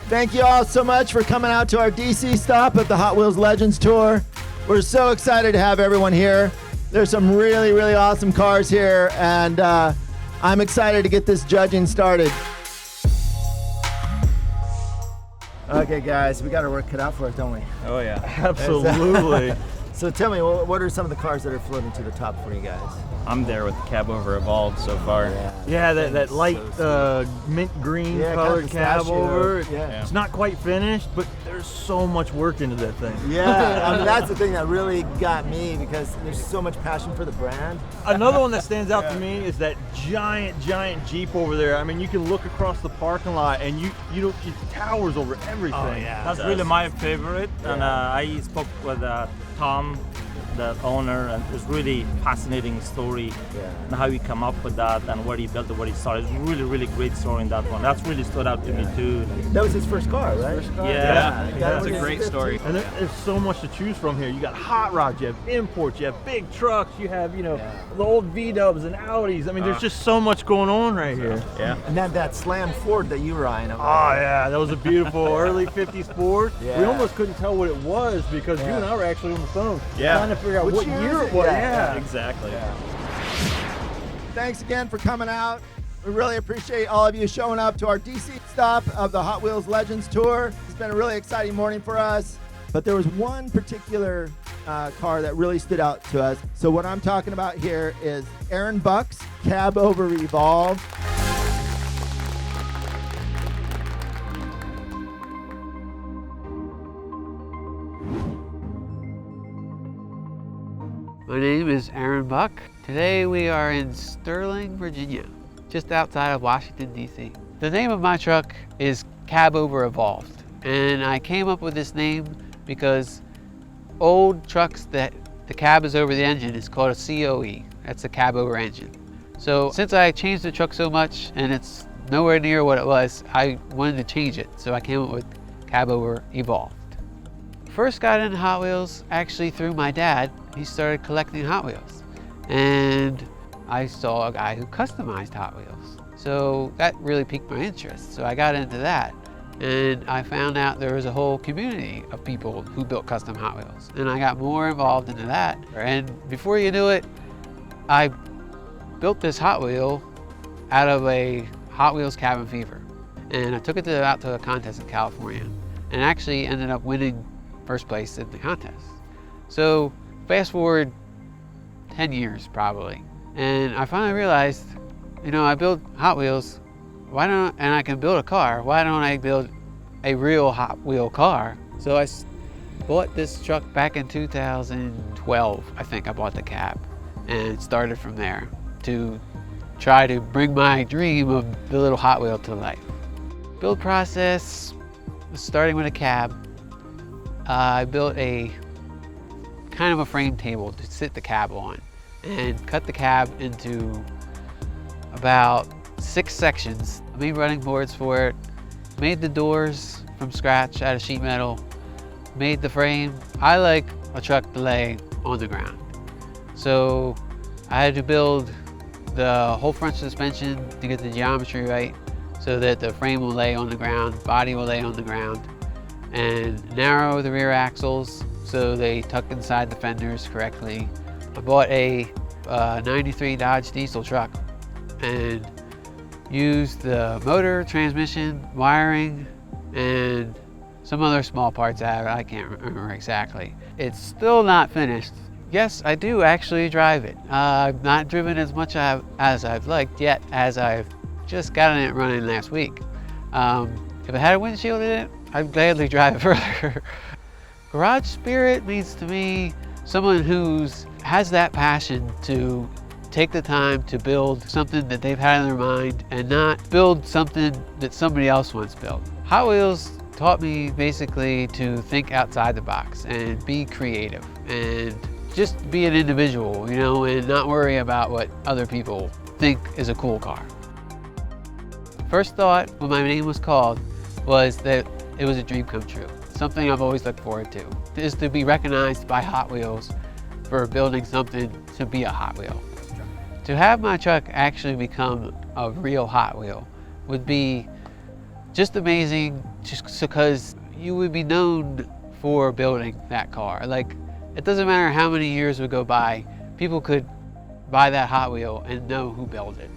Thank you all so much for coming out to our DC stop of the Hot Wheels Legends Tour. We're so excited to have everyone here. There's some really, really awesome cars here, and I'm excited to get this judging started. Okay, guys, we got our work cut out for us, don't we? Oh yeah, absolutely. So tell me, what are some of the cars that are floating to the top for you guys? I'm there with the cab over Evolved so far. Yeah, that light mint green colored cab over. Yeah. It's not quite finished, but there's so much work into that thing. Yeah, I mean, that's the thing that really got me, because there's so much passion for the brand. Another one that stands out to me is that giant Jeep over there. I mean, you can look across the parking lot and it towers over everything. Oh, yeah. That's really my favorite, and I spoke with Tom, the owner, and it's really fascinating story and how he come up with that and where he built it, where he started. It's really, really great story in that one. That's really stood out to me too. That was his first car, right? Yeah. That's a great story. And there's so much to choose from here. You got hot rods, you have imports, you have big trucks, you have, the old V-dubs and Audis. I mean, there's just so much going on right here. Yeah. And that slam Ford that you were eyeing over Oh there. yeah, that was a beautiful early 50s Ford. Yeah. We almost couldn't tell what it was because you and I were actually on the phone trying to figure out Which what year year is it it? was. Yeah. Exactly. Thanks again for coming out. We really appreciate all of you showing up to our DC stop of the Hot Wheels Legends Tour. It's been a really exciting morning for us, but there was one particular car that really stood out to us. So what I'm talking about here is Aaron Buck's Cab Over Evolve. My name is Aaron Buck. Today we are in Sterling, Virginia, just outside of Washington, D.C. The name of my truck is Cab Over Evolved, and I came up with this name because old trucks that the cab is over the engine is called a COE. That's a cab over engine. So since I changed the truck so much and it's nowhere near what it was, I wanted to change it. So I came up with Cab Over Evolved. First got into Hot Wheels actually through my dad. He started collecting Hot Wheels, and I saw a guy who customized Hot Wheels. So that really piqued my interest. So I got into that, and I found out there was a whole community of people who built custom Hot Wheels, and I got more involved into that. And before you knew it, I built this Hot Wheel out of a Hot Wheels cabin fever, and I took it out to a contest in California, and actually ended up winning first place in the contest. So fast forward 10 years probably, and I finally realized, I build Hot Wheels, and I can build a car, why don't I build a real Hot Wheel car? So I bought this truck back in 2012, I think I bought the cab, and started from there to try to bring my dream of the little Hot Wheel to life. Build process, starting with a cab. I built a kind of a frame table to sit the cab on, and cut the cab into about 6 sections. I made running boards for it, made the doors from scratch out of sheet metal, made the frame. I like a truck to lay on the ground. So I had to build the whole front suspension to get the geometry right so that the frame will lay on the ground, body will lay on the ground, and narrow the rear axles so they tuck inside the fenders correctly. I bought a 93 Dodge diesel truck and used the motor, transmission, wiring, and some other small parts out of it. I can't remember exactly. It's still not finished. Yes, I do actually drive it. I've not driven as much as I've liked yet, as I've just gotten it running last week. If it had a windshield in it, I'd gladly drive it further. Garage spirit means to me someone who has that passion to take the time to build something that they've had in their mind and not build something that somebody else once built. Hot Wheels taught me basically to think outside the box and be creative and just be an individual, and not worry about what other people think is a cool car. First thought when my name was called was that it was a dream come true. Something I've always looked forward to, is to be recognized by Hot Wheels for building something to be a Hot Wheel. To have my truck actually become a real Hot Wheel would be Just amazing, just because you would be known for building that car. Like, it doesn't matter how many years would go by, people could buy that Hot Wheel and know who built it.